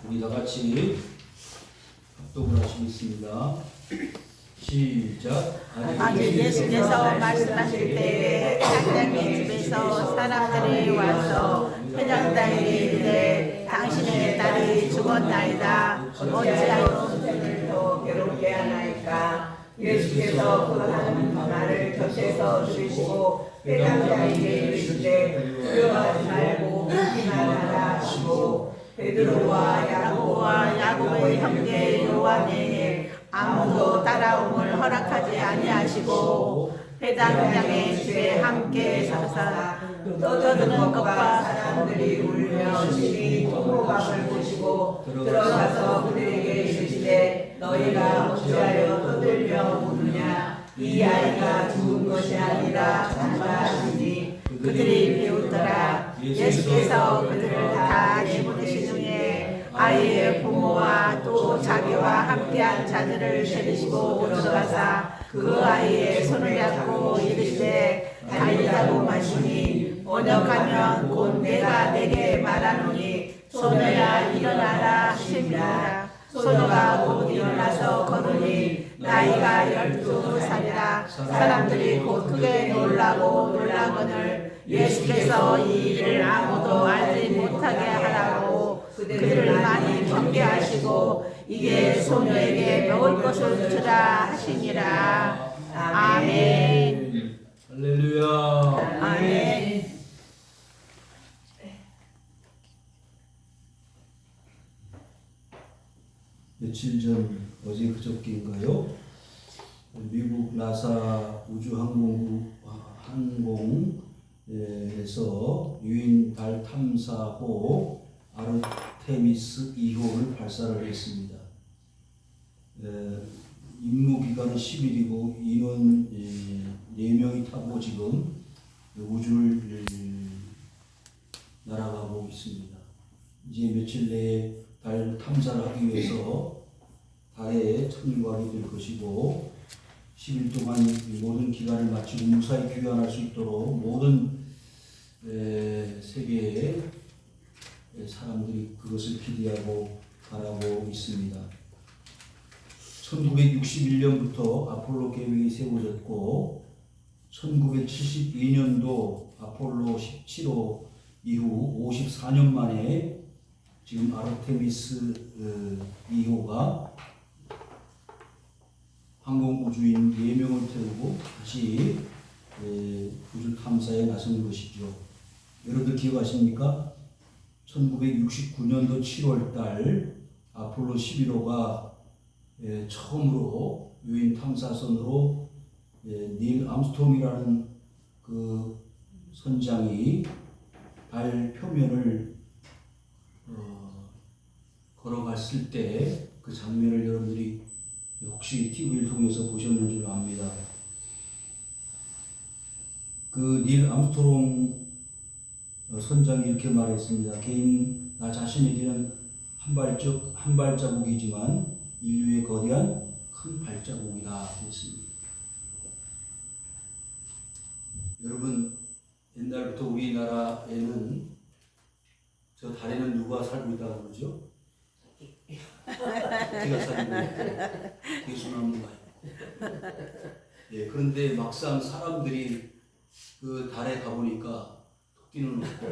우리 다 같이 합독을 하시겠습니다. 시작. 아직 예수께서 말씀하실 때에 회장장의 집에서 사람들이 와서 회장장에게 이르되 당신의 딸이 죽었나이다. 어찌하여 선생을 더 괴롭게 하나이까. 예수께서 그 하는 말을 곁에서 들으시고 회장장에게 이르시되 두려워하지 말고 믿기만 하라 하시고 베드로와 야고보의 형제 요한에게 아무도 따라옴을 허락하지 아니하시고 회장장의 집에 함께 서서 떠드는 것과 사람들이 울며 집이 통로방을 보시고 들어가서 그들에게 이르시되 너희가 어찌하여 떠들며 우느냐. 이 아이가 죽은 것이 아니라 산다 하시니 그들이 비웃더라. 예수께서 그들을 다 내보내신 후에 아이의 부모와 또 자기와 함께한 자들을 데리시고 들어가사 그 아이의 손을 잡고 이르시되 달리라고 마시니 번역하면 곧 내가 내게 말하노니 소녀야 일어나라 하십니다. 소녀가 곧 일어나서 걸으니 나이가 12살이라. 사람들이 곧 크게 놀라거늘 예수께서 이 일을 아무도 알지 못하게 하라고 그들을 많이 경계하시고 이게 소녀에게 먹을 것을 주라 하시니라. 아멘. 할렐루야. 아멘. 며칠 전 어제 그저께인가요? 미국 나사 우주항공에서 유인 달 탐사호 아르테미스 2호를 발사를 했습니다. 임무 기간은 10일이고 인원 4명이 타고 지금 우주를 날아가고 있습니다. 이제 며칠 내에 달 탐사를 하기 위해서 달에 착륙하게 될 것이고 10일 동안 모든 기간을 마치고 무사히 귀환할 수 있도록 모든 세계의 사람들이 그것을 기대하고 바라고 있습니다. 1961년부터 아폴로 계획이 세워졌고 1972년도 아폴로 17호 이후 54년 만에 지금 아르테미스 2호가 항공우주인 4명을 태우고 다시 우주 탐사에 나선 것이죠. 여러분들 기억하십니까? 1969년도 7월달 아폴로 11호가 처음으로 유인 탐사선으로 닐 암스트롱이라는 그 선장이 달 표면을 걸어갔을 때 그 장면을 여러분들이 혹시 TV를 통해서 보셨는 줄 압니다. 그 닐 암스트롱 선장이 이렇게 말했습니다. 개인 나 자신에게는 한 발자국이지만 인류의 거대한 큰 발자국이다 했습니다. 여러분, 옛날부터 우리나라에는 저 달에는 누가 살고 있다고 그러죠? 토끼가 살고 있고 개수나무가 있고. 그런데 막상 사람들이 그 달에 가보니까 토끼는 없고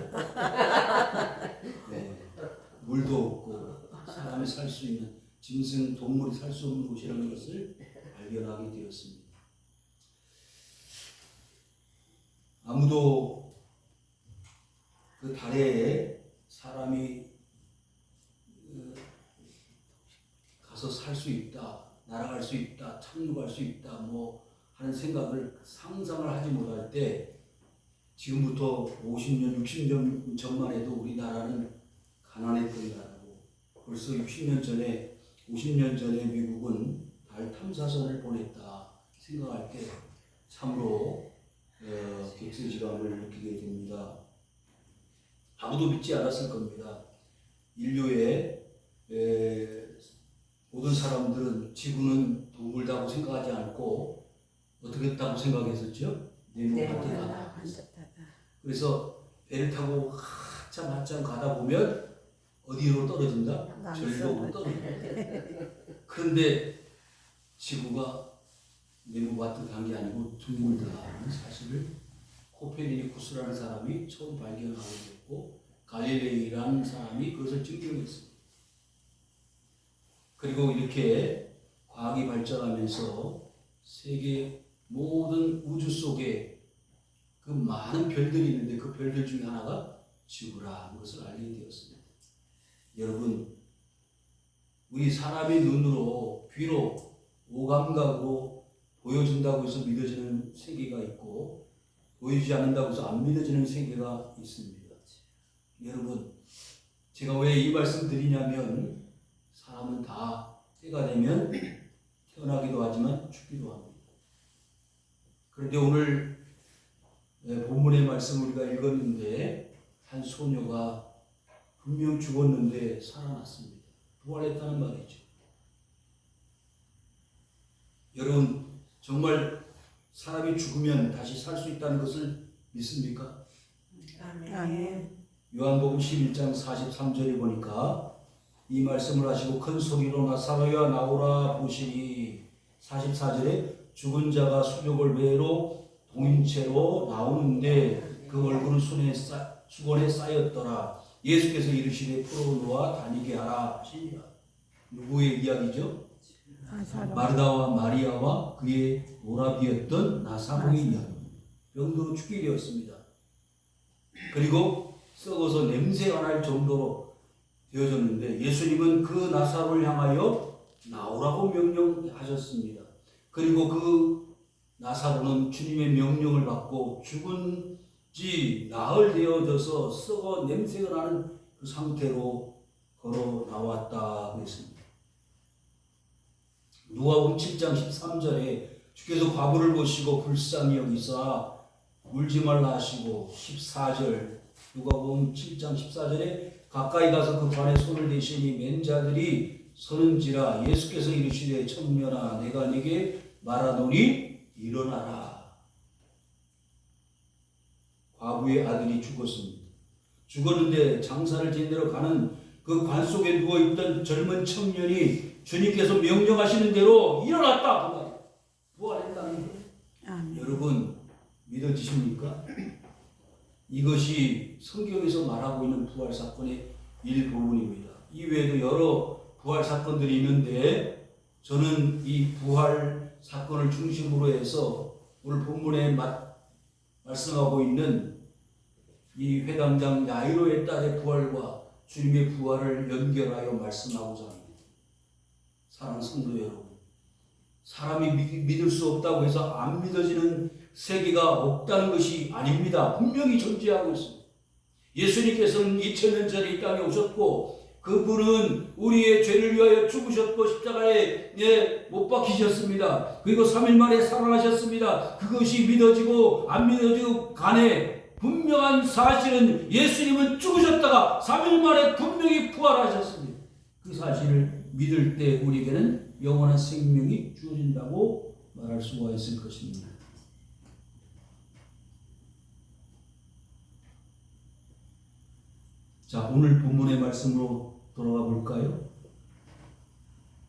물도 없고 사람이 살 수 있는 짐승, 동물이 살 수 없는 곳이라는 것을 발견하게 되었습니다. 아무도 그 달에 사람이 가서 살 수 있다, 날아갈 수 있다, 착륙할 수 있다 뭐 하는 생각을 상상을 하지 못할 때 지금부터 50년, 60년 전만 해도 우리나라는 가난했던 나라고 벌써 60년 전에 50년 전에 미국은 달 탐사선을 보냈다 생각할 때 참으로 객세지감을 느끼게 됩니다. 아무도 믿지 않았을 겁니다. 인류의 모든 사람들은 지구는 동물다고 생각하지 않고 어떻게 했다고 생각했었죠? 네모나다. 그래서 배를 타고 한참 가다 보면 어디로 떨어진다? 절벽으로 떨어진다. 그런데 지구가 네모바트한 게 아니고 둥글다는 사실을 코페르니쿠스라는 사람이 처음 발견하게 됐고 갈릴레이라는 사람이 그것을 증명했습니다. 그리고 이렇게 과학이 발전하면서 세계 모든 우주 속에 그 많은 별들이 있는데 그 별들 중에 하나가 지구라는 것을 알게 되었습니다. 여러분, 우리 사람의 눈으로 귀로 오감각으로 보여준다고 해서 믿어지는 세계가 있고 보이지 않는다고 해서 안 믿어지는 세계가 있습니다. 여러분, 제가 왜 이 말씀 드리냐면 사람은 다 때가 되면 태어나기도 하지만 죽기도 합니다. 그런데 오늘 본문의 말씀 우리가 읽었는데 한 소녀가 분명 죽었는데 살아났습니다. 부활했다는 말이죠. 여러분, 정말 사람이 죽으면 다시 살 수 있다는 것을 믿습니까? 아멘. 요한복음 11장 43절에 보니까 이 말씀을 하시고 큰 소리로 나사로야 나오라 보시니 44절에 죽은 자가 수족을 배로 동인채로 나오는데 그 얼굴은 수건에 쌓였더라. 예수께서 이르시되 풀어놓아 다니게 하라 하시니라. 누구의 이야기죠? 마르다와 마리아와 그의 오라비였던 나사로의 이야기. 병도로 죽게 되었습니다. 그리고 썩어서 냄새가 날 정도로 되어졌는데 예수님은 그 나사로를 향하여 나오라고 명령하셨습니다. 그리고 그 나사로는 주님의 명령을 받고 죽은 지 나흘 되어져서 썩어 냄새가 나는 그 상태로 걸어 나왔다 그랬습니다. 누가복음 7장 13절에 주께서 과부를 보시고 불쌍히 여기사 울지 말라 하시고 14절 누가복음 7장 14절에 가까이 가서 그 관에 손을 대시니 맨 자들이 서는지라 예수께서 이르시되 청년아 내가 네게 말하노니 일어나라. 과부의 아들이 죽었습니다. 죽었는데 장사를 지내러 가는 그 관 속에 누워있던 젊은 청년이 주님께서 명령하시는 대로 일어났다. 그 말이에요. 부활했다는 거예요. 여러분 믿어지십니까? 이것이 성경에서 말하고 있는 부활 사건의 일부분입니다. 이외에도 여러 부활 사건들이 있는데 저는 이 부활 사건을 중심으로 해서 오늘 본문에 말씀하고 있는 이 회당장 야이로의 딸의 부활과 주님의 부활을 연결하여 말씀하고자 합니다. 사랑하는 성도 여러분, 사람이 믿을 수 없다고 해서 안 믿어지는 세계가 없다는 것이 아닙니다. 분명히 존재하고 있습니다. 예수님께서는 2000년 전에 이 땅에 오셨고 그분은 우리의 죄를 위하여 죽으셨고 십자가에 못 박히셨습니다. 그리고 3일 만에 살아나셨습니다. 그것이 믿어지고 안 믿어지고 간에 분명한 사실은 예수님은 죽으셨다가 3일 만에 분명히 부활하셨습니다. 그 사실을 믿을 때 우리에게는 영원한 생명이 주어진다고 말할 수가 있을 것입니다. 자, 오늘 본문의 말씀으로 돌아가 볼까요?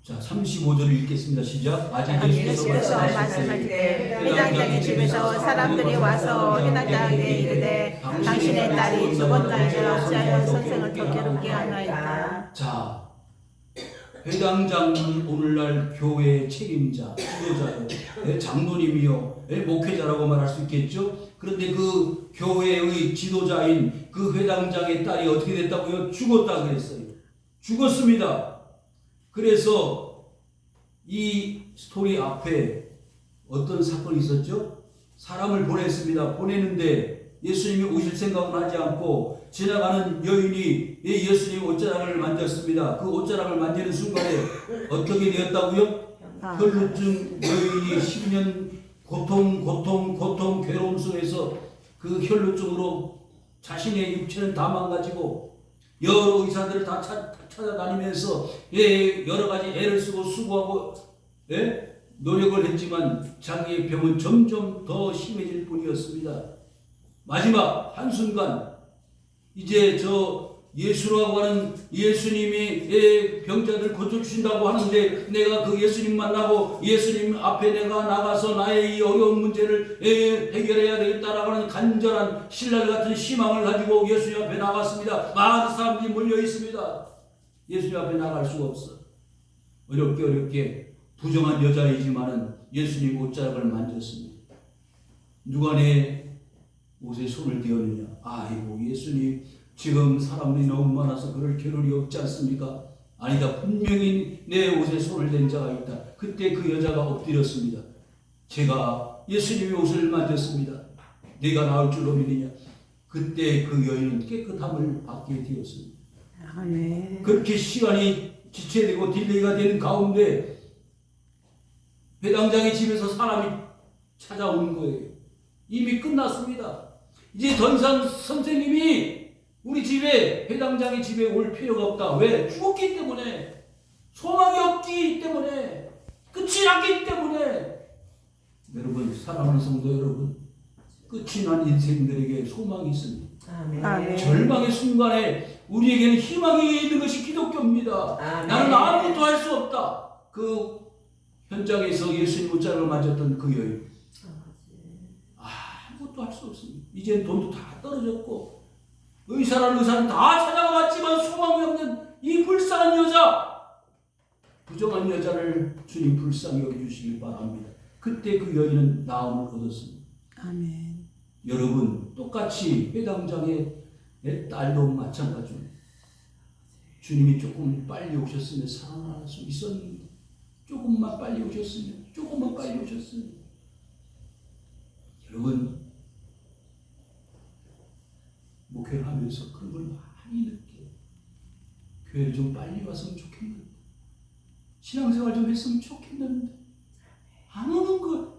자, 35절을 읽겠습니다. 시작. 아직 예수께서 말씀하실 때 회당장의 집에서 사람들이 와서 회당장에게 이르되 당신의 딸이 죽었나이다 어찌하여 선생을 더 괴롭게 하나이까. 자, 회당장은 오늘날 교회의 책임자, 지도자요, 장로님이요, 목회자라고 말할 수 있겠죠. 그런데 그 교회의 지도자인 그 회당장의 딸이 어떻게 됐다고요? 죽었다 그랬어요. 죽었습니다. 그래서 이 스토리 앞에 어떤 사건이 있었죠? 사람을 보냈습니다. 보내는데 예수님이 오실 생각은 하지 않고 지나가는 여인이 예수님 옷자락을 만졌습니다. 그 옷자락을 만지는 순간에 어떻게 되었다고요? 혈루증 여인이 10년 고통 괴로움 속에서 그 혈루증으로 자신의 육체는 다 망가지고 여러 의사들을 다 찾아다니면서 여러 가지 애를 쓰고 수고하고 노력을 했지만 자기의 병은 점점 더 심해질 뿐이었습니다. 마지막 한순간 이제 저 예수라고 하는 예수님이 병자들 고쳐주신다고 하는데 내가 그 예수님 만나고 예수님 앞에 내가 나가서 나의 이 어려운 문제를 해결해야 되겠다라고 하는 간절한 신랄 같은 희망을 가지고 예수님 앞에 나갔습니다. 많은 사람들이 몰려 있습니다. 예수님 앞에 나갈 수가 없어. 어렵게 부정한 여자이지만은 예수님 옷자락을 만졌습니다. 누가 내 옷에 손을 대었느냐? 아이고 예수님 지금 사람들이 너무 많아서 그럴 겨를이 없지 않습니까? 아니다. 분명히 내 옷에 손을 댄 자가 있다. 그때 그 여자가 엎드렸습니다. 제가 예수님의 옷을 만졌습니다. 네가 나을 줄로 믿느냐? 그때 그 여인은 깨끗함을 받게 되었습니다. 아멘. 그렇게 시간이 지체되고 딜레이가 되는 가운데 회당장의 집에서 사람이 찾아오는 거예요. 이미 끝났습니다. 이제 더 이상 선생님이 우리 집에 회당장의 집에 올 필요가 없다. 왜? 죽었기 때문에, 소망이 없기 때문에, 끝이 났기 때문에. 여러분, 사랑하는 성도 여러분, 끝이 난 인생들에게 소망이 있습니다. 아멘. 절망의 순간에 우리에게는 희망이 있는 것이 기독교입니다. 아멘. 나는 아무것도 할 수 없다. 그 현장에서 예수님 옷자락을 만졌던 그 여인, 아무것도 할 수 없습니다. 이젠 돈도 다 떨어졌고 의사는 다 찾아가봤지만 소망이 없는 이 불쌍한 여자, 부정한 여자를 주님 불쌍히 여겨주시길 바랍니다. 그때 그 여인은 나음을 얻었습니다. 아멘. 여러분, 똑같이 회당장의 딸도 마찬가지입니다. 주님이 조금 빨리 오셨으면 살아날 수 있었는데, 조금만 빨리 오셨으면. 여러분, 목회를 하면서 그런 걸 많이 느껴요. 교회를 좀 빨리 왔으면 좋겠는데, 신앙생활 좀 했으면 좋겠는데, 안 오는 걸.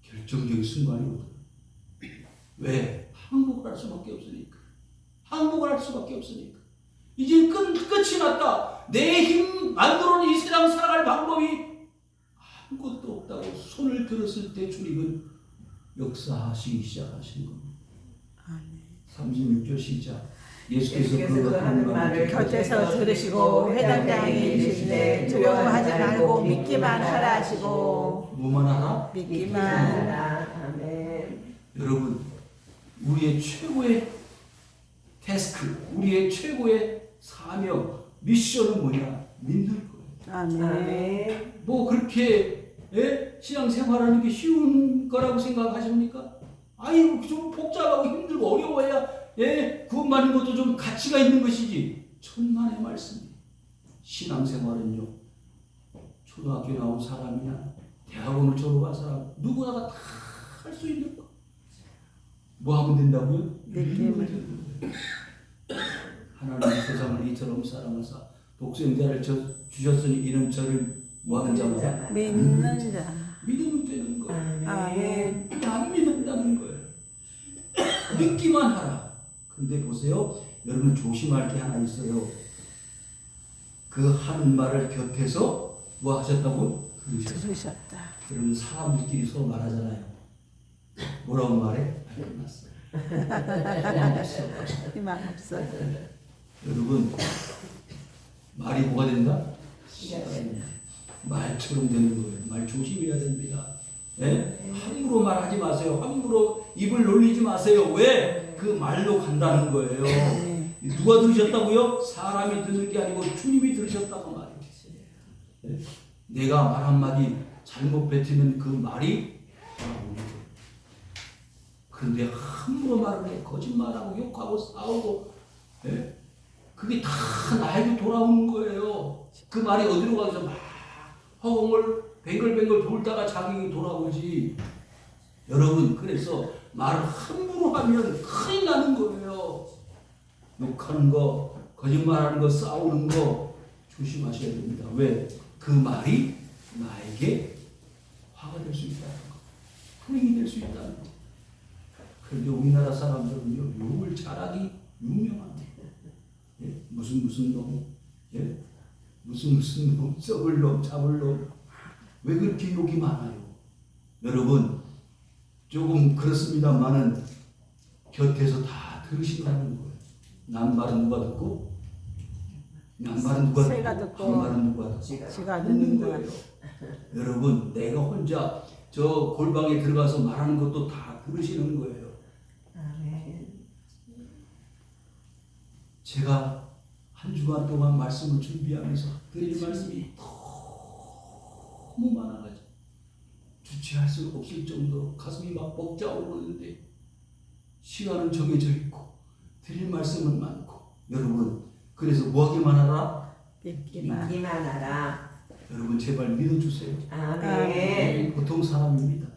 결정적인 순간이거든. 왜? 항복을 할 수밖에 없으니까. 이제 끝이 났다. 내 힘 만들어낸 이 세상 살아갈 방법이 아무것도 없다고 손을 들었을 때 주님은 역사하시기 시작하신 겁니다. 36절 시작. 예수께서 그 하는 말을 곁에서 들으시고 회당장에 이르시되 두려워하지 말고 믿기만 하라 하시고. 뭐만 하라? 믿기만 하라. 아멘. 여러분, 우리의 최고의 태스크, 우리의 최고의 사명, 미션은 뭐냐? 믿는 거예요. 아멘. 뭐 그렇게 신앙생활하는 게 쉬운 거라고 생각하십니까? 아이고 좀 복잡하고 힘들고 어려워야 구원받는 것도 좀 가치가 있는 것이지. 천만의 말씀. 신앙생활은요, 초등학교 나온 사람이나 대학원을 졸업한 사람 누구나가 다 할 수 있는 거. 뭐 하면 된다고요? 믿으면 되는 거예요. 하나님이 세상을 이처럼 사랑하사 독생자를 주셨으니 이는 저를 뭐 하는 자마다 믿는 자. 믿으면 되는 거예요. 아멘. 안 믿는다는 거예요. 믿기만 하라. 근데 보세요, 여러분 조심할 게 하나 있어요. 그 하는 말을 곁에서 뭐 하셨다고? 들으셨다. 여러분 사람들끼리 서로 말하잖아요. 뭐라고 말해? 끝났어. 희망 없어. 여러분, 말이 뭐가 된다? 말처럼 되는 거예요. 말 조심해야 됩니다. 함부로 말하지 마세요. 함부로 입을 놀리지 마세요. 왜? 그 말로 간다는 거예요. 누가 들으셨다고요? 사람이 듣는 게 아니고 주님이 들으셨다고 말이에요. 내가 말 한마디 잘못 뱉으면 그 말이 돌아오는 거예요. 그런데 함부로 말을 해. 거짓말하고 욕하고 싸우고, 그게 다 나에게 돌아오는 거예요. 그 말이 어디로 가서 막 허공을 뱅글뱅글 돌다가 자기 돌아오지. 여러분, 그래서 말을 함부로 하면 큰일 나는 거예요. 욕하는 거, 거짓말하는 거, 싸우는 거 조심하셔야 됩니다. 왜? 그 말이 나에게 화가 될 수 있다는 거, 불행이 될 수 있다는 거. 그런데 우리나라 사람들은요, 욕을 잘하기 유명합니다. 무슨 놈, 무슨 놈, 썩을 놈, 잡을 놈. 왜 그렇게 욕이 많아요? 여러분, 조금 그렇습니다만은 곁에서 다 들으신다는 거예요. 난 말은 누가 듣고, 난 말은 누가 새가 듣고, 듣고, 한 말은 누가 듣고 지가 듣는 듣는 거예요. 여러분, 내가 혼자 저 골방에 들어가서 말하는 것도 다 들으시는 거예요. 아멘. 제가 한 주간 동안 말씀을 준비하면서 드릴 말씀이 너무 많아가지고 주체할 수 없을 정도로 가슴이 막 벅차오르는데 시간은 정해져 있고 드릴 말씀은 많고 여러분 그래서 뭐하기만 하라? 믿기만. 믿기만 하라. 여러분 제발 믿어주세요. 아멘. 보통 사람입니다.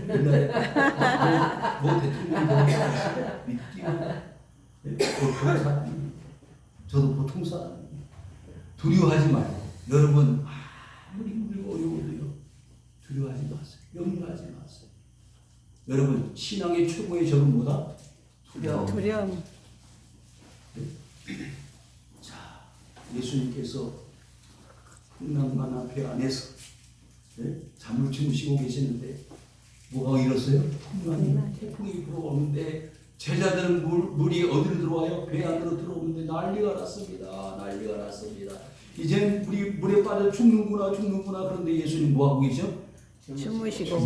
옛날에 뭐 대통령도 믿기만 보통 사람입니다. 저도 보통 사람입니다. 두려워하지 말고 여러분 아무리 힘들고 어려워도요 두려워하지 마세요. 염려하지 마세요. 여러분 신앙의 최고의 적은 뭐다? 두려움. 두려움. 자 예수님께서 풍랑만 앞에 안에서 잠을 주무시고 계시는데 뭐가 일었어요? 태풍이 불어오는데 제자들은 물이 어디로 들어와요? 배 안으로 들어오는데 난리가 났습니다. 난리가 났습니다. 이제 물에 빠져 죽는구나 그런데 예수님 뭐하고 계셔? 주무시고.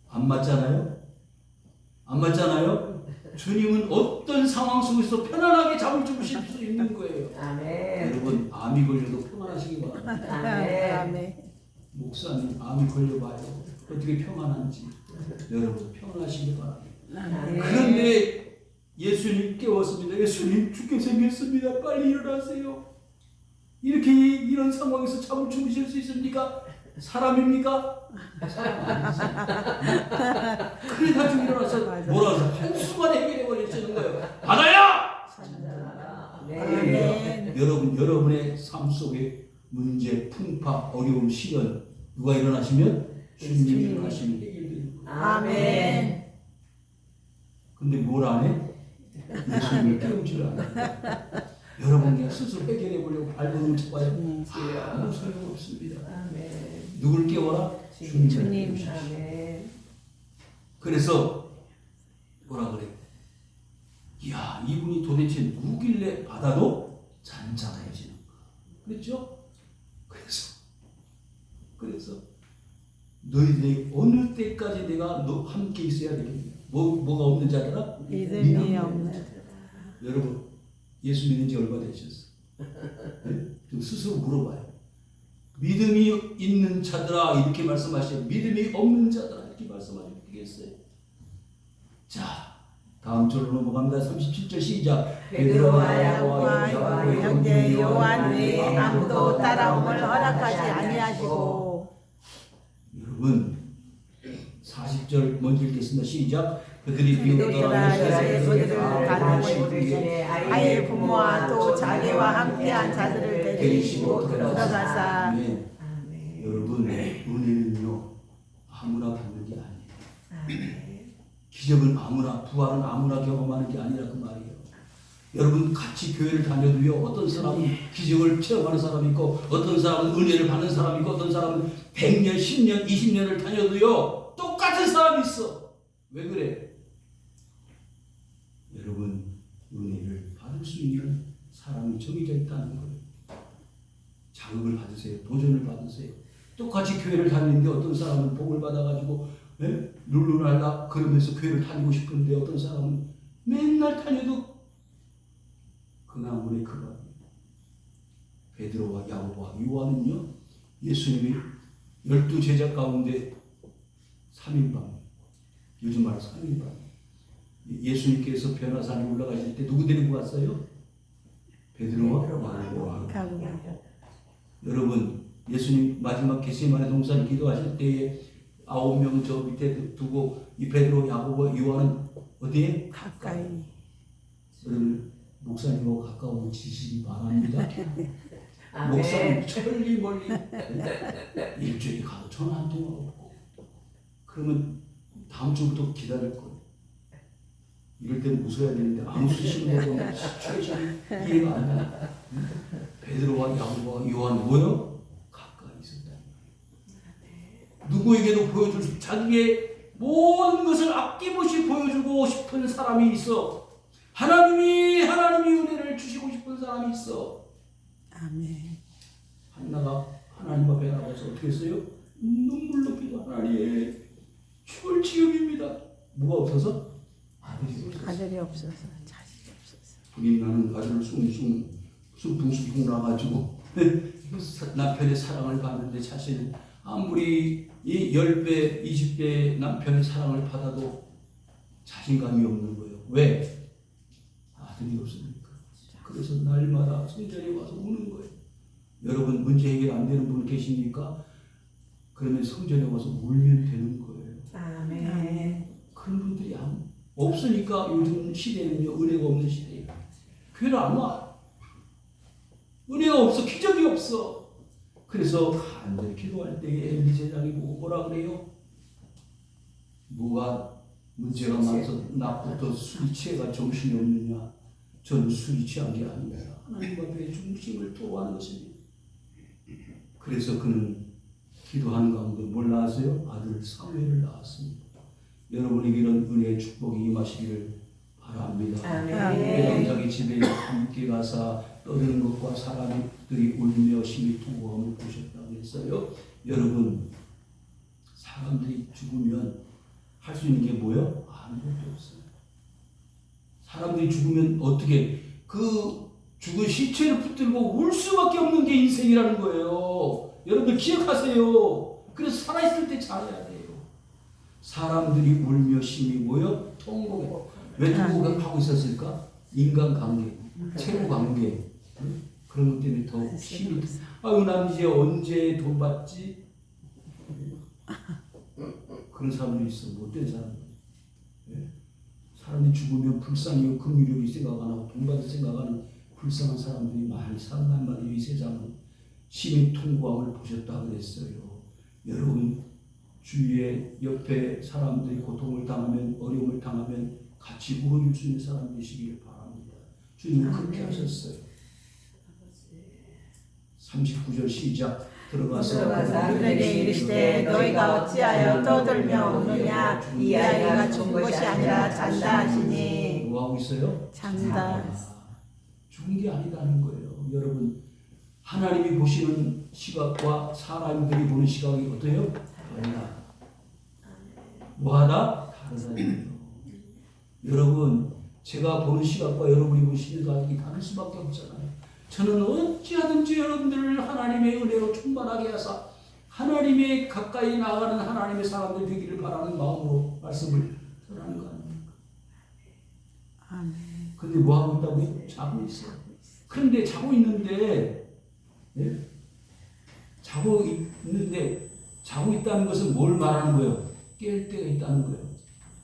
안 맞잖아요? 안 맞잖아요? 주님은 어떤 상황 속에서 편안하게 잠을 주무실 수 있는 거예요. 아멘. 여러분 암이 걸려도 편안하시기 바랍니다. 아멘. 목사님 암이 걸려봐요. 어떻게 평안한지 여러분 평안하시기 바랍니다. 아멘. 그런데 예수님 깨웠습니다. 예수님 죽게 생겼습니다. 빨리 일어나세요. 이렇게 이런 상황에서 잠을 주무실 수 있습니까? 사람입니까? 그래가지고 일어나서 뭐라 해서 한순간에 해결해 버리시는 거예요. 바다야! 네. 여러분 여러분의 삶 속에 문제, 풍파, 어려움, 시련 누가 일어나시면 주님이 일어나시면 해결되는 거예요. 아멘. 근데 뭘 안 해? 예수님을 깨우지를 않아요. 여러분이 스스로 해결해 보려고 발버둥을 쳐봐요. 아무 소용 없습니다. 아멘. 누굴 깨워라? 주님. 아멘. 그래서 뭐라 그래? 이야 이분이 도대체 누구길래 바다도 잔잔해지는 거야. 그렇죠? 그래서 너희들이 어느 때까지 내가 너 함께 있어야 되겠냐? 뭐가 없는 자들아? 믿음이 없는. 여러분 예수 믿은 지 얼마 되셨어? 네? 좀 스스로 물어봐요. 믿음이 있는 자들아 이렇게 말씀하셔요. 믿음이 없는 자들아 이렇게 말씀하시면 되겠어요. 자 다음 절로 넘어갑니다. 37절 시작. 베드로와 야고보와 형제 요한이 아무도 따라옴을 허락하지 아니하시고. 여러분 40절 먼저 읽겠습니다. 시작. 그들이 비웃더라 이스라엘 소리를 다른 다루고 아이의 부모와 또 자기와 함께한 자들을 데리시고 들어가사. 아멘. 여러분 은혜는요 아무나 받는 게 아니에요. 아멘. 기적은 아무나 부활은 아무나 경험하는 게 아니라 그 말이에요. 여러분 같이 교회를 다녀도요 어떤 사람은 기적을 체험하는 사람이 있고 어떤 사람은 은혜를 받는 사람이 있고 어떤 사람은 100년, 10년, 20년을 다녀도요 똑같은 사람이 있어. 왜 그래? 여러분 은혜를 받을 수 있는 사람이 정해져 있다는 거예요. 자극을 받으세요. 도전을 받으세요. 똑같이 교회를 다니는데 어떤 사람은 복을 받아가지고 룰루랄라 그러면서 교회를 다니고 싶은데 어떤 사람은 맨날 다녀도 그나물의 그가 베드로와 야고보와 요한은요 예수님이 12제자 가운데 3인방 요즘 말로 3인방 예수님께서 변화산에 올라가실 때 누구 데리고 갔어요? 베드로와 야고보와. 여러분 예수님 마지막 겟세마네 동산 기도하실 때에 9명 저 밑에 두고 이 베드로, 야고보, 요한은 어디에? 가까이. 여러분 목사님하고 가까운 지시기 바랍니다. 아멘. 목사님 천리 멀리 일주일에 가도 전화 한 통화 없고 그러면 다음 주부터 기다릴 거예요. 이럴 때는 웃어야 되는데 아무 수식을 해도 시츄에이션이 이해가 안 돼. 베드로와 야고보와 요한 뭐요? 가까이 있었다. 누구에게도 보여줄 수 자기의 모든 것을 아낌없이 보여주고 싶은 사람이 있어. 하나님이 은혜를 주시고 싶은 사람이 있어. 아멘. 한나가 하나님 앞에 나가서 어떻게 했어요? 눈물로 기도. 하나님, 죽을 지경입니다. 뭐가 없어서? 아들이 없어서, 자식이 없어서. 불이 나는 가지를 숭숭 나가지고 남편의 사랑을 받는데 자신은 아무리 이 10배, 20배 남편의 사랑을 받아도 자신감이 없는 거예요. 왜? 아들이 없으니까. 그래서 날마다 성전에 와서 우는 거예요. 여러분 문제 해결 안 되는 분 계십니까? 그러면 성전에 와서 울면 되는 거예요. 아멘. 그런 분들이 없으니까 요즘 시대는요, 은혜가 없는 시대예요. 교회를 안 와. 은혜가 없어. 기적이 없어. 그래서 간절히 기도할 때에 엘리 제장이 보고 뭐라 그래요? 뭐가 문제가 많아서 나부터 술이 취해가 정신이 없느냐? 저는 술이 취한 게 아닙니다. 하나님 앞에 중심을 토로하는 것입니다. 그래서 그는 기도하는 가운데 뭘 낳았어요? 아들 사무엘을 낳았습니다. 여러분에게는 은혜의 축복이 임하시기를 바랍니다. 아멘. 회당장의 집에 함께 가사 떠드는 것과 사람들이 울며 심히 통곡함을 보셨다고 했어요. 여러분, 사람들이 죽으면 할 수 있는 게 뭐예요? 아무것도 없어요. 사람들이 죽으면 어떻게 그 죽은 시체를 붙들고 울 수밖에 없는 게 인생이라는 거예요. 여러분들 기억하세요. 그래서 살아있을 때 잘해야 돼요. 사람들이 울며 심히 모여 통곡해. 왜 통곡하고 있었을까? 인간관계, 채무관계, 그런 것 때문에 더 힘이 들. 아유, 난 이제 언제 돈 받지? 그런 사람들이 있어. 못된 사람들. 사람이 죽으면 불쌍히 긍휼력이 생각 안 하고 돈 받을 생각하는 불쌍한 사람들이 많이 산단 말이에요. 이 세상은 심히 통고함을 보셨다 그랬어요. 여러분, 주위에 옆에 사람들이 고통을 당하면, 어려움을 당하면 같이 울어줄 수 있는 사람 되시기를 바랍니다. 주님은 그렇게 하셨어요. 39절 시작. 들어가서 그들에게 이르시되 너희가 어찌하여 떠들며 우느냐? 이 아이가 죽은 것이 아니라 잔다 하시니. 뭐 하고 있어요? 잔다. 죽은 게 아니다는 거예요. 여러분, 하나님이 보시는 시각과 사람들이 보는 시각이 어때요? 다르다. 뭐하다? 다르다는 거예요. 여러분, 제가 보는 시각과 여러분이 보는 시각이 다를 수밖에 없잖아요. 저는 어찌하든지 여러분들을 하나님의 은혜로 충만하게 하사 하나님의 가까이 나가는 하나님의 사람들 되기를 바라는 마음으로 말씀을 전하는 거 아닙니까? 아멘. 근데 뭐 하고 있다고요? 자고 있어요. 그런데 자고 있는데, 네? 자고 있다는 것은 뭘 말하는 거예요? 깰 때가 있다는 거예요.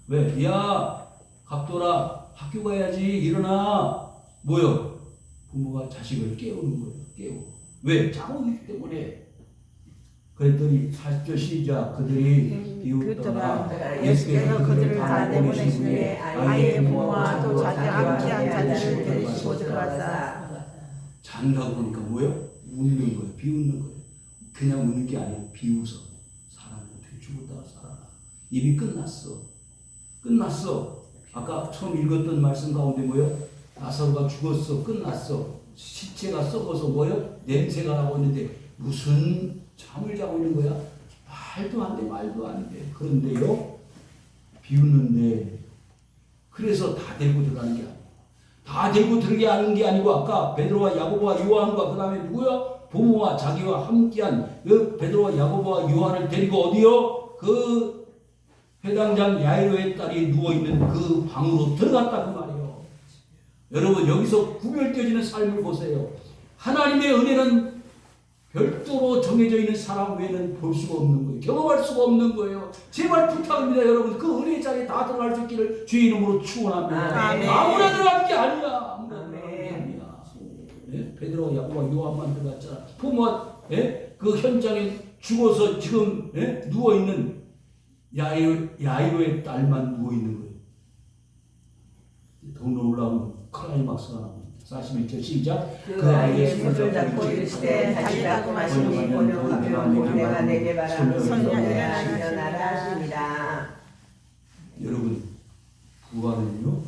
왜? 야, 갑돌아, 학교 가야지. 일어나. 뭐요? 부모가 자식을 깨우는 거예요. 깨우고. 왜? 자고 있기 때문에. 그랬더니 40절 시작. 그들이 비웃더라. 예수께서 그들을 다 내보내신 후에 아이의 부모와 또 자기와 함께한 자들을 데리시고 들어가사. 잔다고 보니까 뭐예요? 웃는 거예요. 비웃는 거예요. 그냥 웃는 게 아니고 비웃어. 사람이 어떻게 죽었다가 살아나. 이미 끝났어. 끝났어. 아까 처음 읽었던 말씀 가운데 뭐예요? 나사로가 죽었어. 끝났어. 시체가 썩어서 뭐예요? 냄새가 나고 있는데 무슨 잠을 자고 있는 거야? 말도 안 돼. 말도 안 돼. 그런데요. 비웃는데 그래서 다 데리고 들어가는 게 아니야. 다 데리고 들어가는 게 아니고 아까 베드로와 야고보와 요한과 그 다음에 누구요? 부모와 자기와 함께한 그 베드로와 야고보와 요한을 데리고 어디요? 그 회당장 야이로의 딸이 누워있는 그 방으로 들어갔다 그 말이에요. 여러분, 여기서 구별되어지는 삶을 보세요. 하나님의 은혜는 별도로 정해져 있는 사람 외에는 볼 수가 없는 거예요. 경험할 수가 없는 거예요. 제발 부탁합니다. 여러분, 그 은혜 자리에 다 들어갈 수 있기를 주의 이름으로 축원합니다. 아멘. 아무나 들어가는 게 아니야. 아무나 들어가는 게 아니야. 예? 베드로와 야고보와 요한만 들어갔잖아. 부모가 그 현장에 죽어서 지금 누워있는 야이로의 딸만 누워있는 거예요. 더 놀라운 클라이막스가 나옵니다. 41절 시작. 그 아이의 손을 잡고 이르시되 달리라고 하시니 번영하며 내가 내게 바라는 손녀 일어나라 하십니다. 여러분 부활은요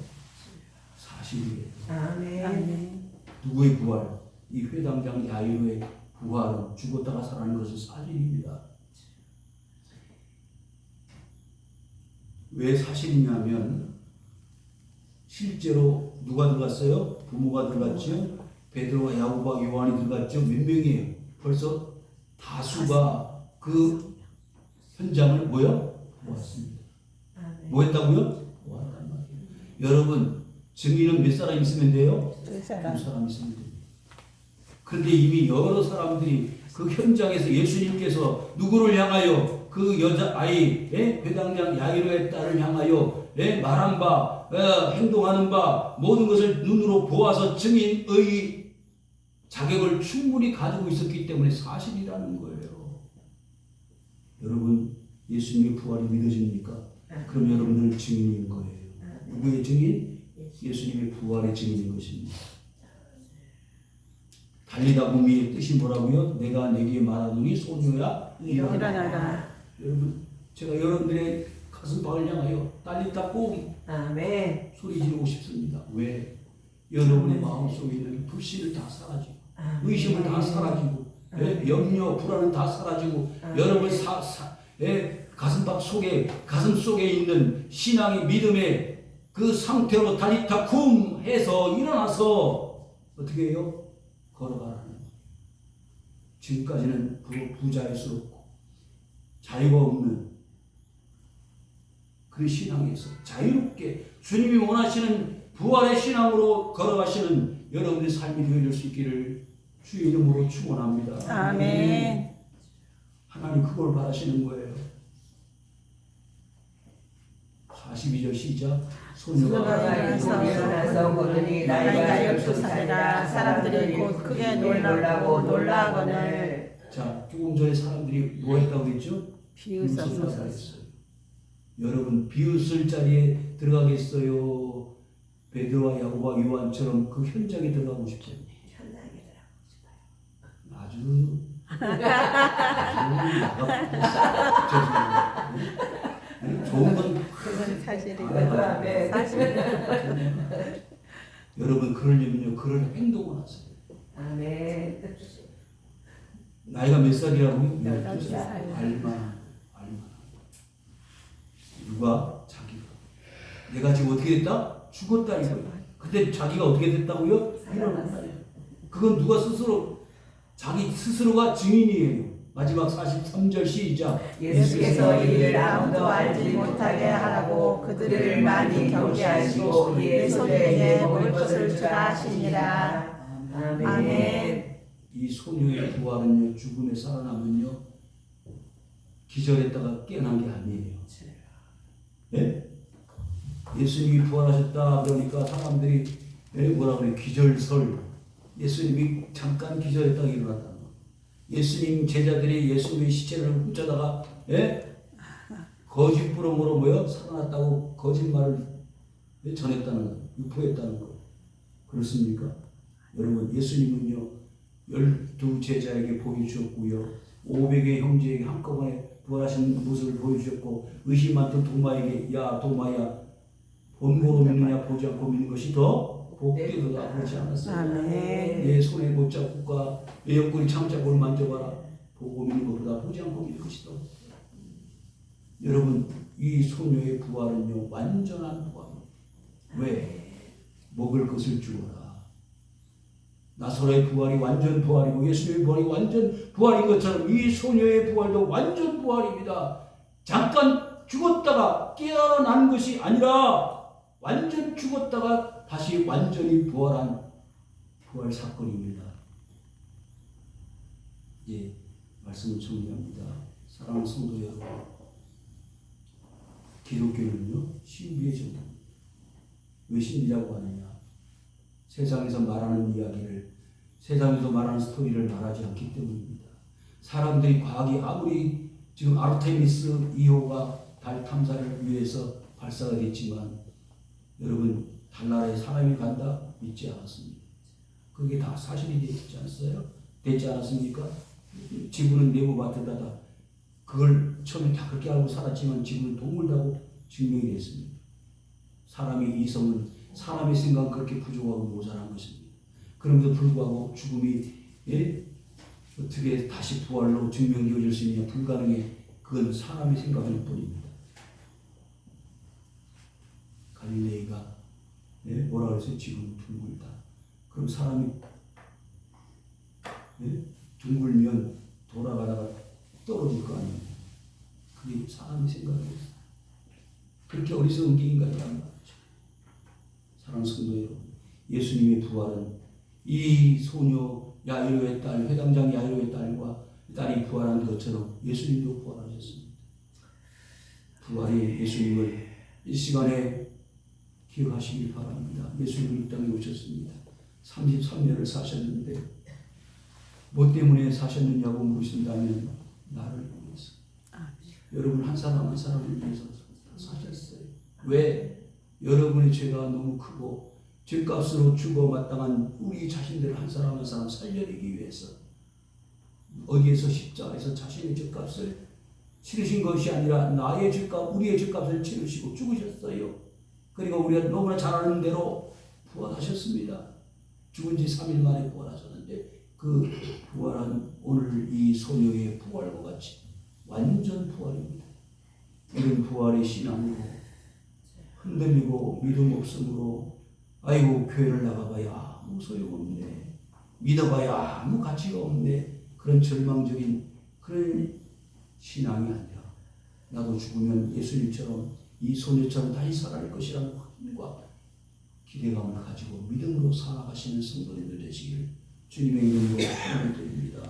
사실이에요. 아멘. 누구의 부활? 이 회당장 야이로의 부활은 죽었다가 살아나는 것은 사실입니다. 왜 사실이냐면 실제로 누가 들어갔어요? 부모가 들어갔죠. 베드로와 야고보와 요한이 들어갔죠. 몇 명이에요? 벌써 다수가 그 현장을 보았습니다. 뭐 했다고요? 보았단 말이에요. 여러분 증인은 몇 사람 있으면 돼요? 두 두 사람. 사람 있으면 됩니다. 그런데 이미 여러 사람들이 그 현장에서 예수님께서 누구를 향하여 그 여자아이 회당장 야이로의 딸을 향하여 말한 바 행동하는 바 모든 것을 눈으로 보아서 증인의 자격을 충분히 가지고 있었기 때문에 사실이라는 거예요. 여러분 예수님의 부활이 믿어집니까? 그럼 여러분들 증인인 거예요. 누구의 증인? 예수님의 부활의 증인인 것입니다. 달리다 보미의 뜻이 뭐라고요? 내가 내게 말하노니 소녀야 일어나라. 여러분 제가 여러분들의 가슴팍을 향하여 달리다 꼼 아멘. 소리 지르고 싶습니다. 왜? 여러분의 마음속에 있는 불신을 다 사라지고 의심을 다 사라지고 염려 불안은 다 사라지고 여러분 가슴팍 속에 가슴 속에 있는 신앙의 믿음의 그 상태로 달리다 쿰 해서 일어나서 어떻게 해요? 걸어가라는 거예요. 지금까지는 부자유스럽고 자유가 없는 그 신앙에서 자유롭게 주님이 원하시는 부활의 신앙으로 걸어가시는 여러분의 삶이 되어질 수 있기를 주의 이름으로 축원합니다. 아멘. 하나님 그걸 바라시는 거예요. 42절 시작. 소녀가 일어나서 거두니 나이가 12살이라 사람들이 곧 크게 놀라고 놀라거늘. 자, 조금 전에 사람들이 뭐 했다고 했죠? 비웃었어. 했어요. 여러분 비웃을 자리에 들어가겠어요? 베드로와 야고보와 요한처럼 그 현장에 들어가고 싶어요. 아주 좋은 건 그건 사실이고. 사실. 여러분 그러려면요 그런 행동을 하세요. 아멘. 나이가 몇 살이라고요? 12살. 알만. 누가? 자기가. 내가 지금 어떻게 됐다? 죽었다 이거예요. 근데 자기가 어떻게 됐다고요? 일어났다. 그건 누가 스스로 자기 스스로가 증인이에요. 마지막 43절 시작. 예수께서 이를 아무도 알지 못하게 하라고 그들을 많이 경계하시고 이에 소녀에게 먹을 것을 주라 하시니라. 아멘. 이 소녀의 부활은요 죽음에 살아나면요 기절했다가 깨어난 게 아니에요. 예? 예수님이 부활하셨다 그러니까 사람들이 뭐라 그래 기절설. 예수님이 잠깐 기절했다가 일어났다는 거. 예수님 제자들이 예수님의 시체를 훔쳐다가 거짓부름으로 살아났다고 거짓말을 전했다는 거, 유포했다는 거. 그렇습니까? 여러분 예수님은요 12제자에게 보여주셨고요 500의 형제에게 한꺼번에 부활하신 모습을 보여주셨고 의심 많던 도마에게 야 도마야 본보로 믿느냐 보지 않고 믿는 것이 더 복되도다 그렇지 않았어요? 아멘. 내 손에 못 잡고가 내 옆구리 창자국을 만져봐라 보고 믿는 것보다 보지 않고 믿는 것이 더 여러분 이 소녀의 부활은요 완전한 부활입니다. 왜? 먹을 것을 주어라. 나사로의 부활이 완전 부활이고 예수님의 부활이 완전 부활인 것처럼 이 소녀의 부활도 완전 부활입니다. 잠깐 죽었다가 깨어난 것이 아니라 완전 죽었다가 다시 완전히 부활한 부활 사건입니다. 예, 말씀을 정리합니다. 사랑하는 성도 여러분, 기독교는요 신비의 정답입니다. 왜 신비라고 하느냐? 세상에서 말하는 이야기를 세상에서 말하는 스토리를 말하지 않기 때문입니다. 사람들이 과학이 아무리 지금 아르테미스 2호가 달 탐사를 위해서 발사가 됐지만 여러분 달나라에 사람이 간다 믿지 않았습니다. 그게 다 사실이 되지 않았어요? 되지 않았습니까? 지구는 네모바트다다. 그걸 처음에 다 그렇게 알고 살았지만 지구는 동물다고 증명이 됐습니다. 사람의 이성은 사람의 생각은 그렇게 부족하고 모자란 것입니다. 그럼에도 불구하고 죽음이 어떻게 다시 부활로 증명되어질 수 있냐 불가능해. 그건 사람의 생각일 뿐입니다. 갈릴레이가 뭐라 그랬어요? 지금 둥글다. 그럼 사람이 둥글면 돌아가다가 떨어질 거 아니에요. 그게 사람의 생각이에요. 그렇게 어리석은 게 인간이란 말이죠. 사랑하는 성도 여러분, 예수님의 부활은 이 소녀 야이로의 딸, 회당장 야이로의 딸이 부활한 것처럼 예수님도 부활하셨습니다. 부활의 예수님을 이 시간에 기억하시길 바랍니다. 예수님이 이 땅에 오셨습니다. 33년을 사셨는데 뭐 때문에 사셨느냐고 물으신다면 나를 위해서. 여러분 한 사람 한 사람을 위해서 사셨어요. 왜? 여러분의 죄가 너무 크고 죄값으로 죽어 마땅한 우리 자신들을 한 사람 한 사람 살려내기 위해서 어디에서 십자가에서 자신의 죄값을 치르신 것이 아니라 나의 죄값, 우리의 죄값을 치르시고 죽으셨어요. 그리고 우리가 너무나 잘 아는 대로 부활하셨습니다. 죽은 지 3일 만에 부활하셨는데 그 부활한 오늘 이 소녀의 부활과 같이 완전 부활입니다. 이런 부활의 신앙으로 흔들리고 믿음 없음으로 아이고 교회를 나가봐야 아무 소용없네, 믿어봐야 아무 가치가 없네, 그런 절망적인 그런 신앙이 아니라 나도 죽으면 예수님처럼 이 소녀처럼 다시 살아날 것이라는 확신과 기대감을 가지고 믿음으로 살아가시는 성도님들 되시기를 주님의 이름으로 축원드립니다.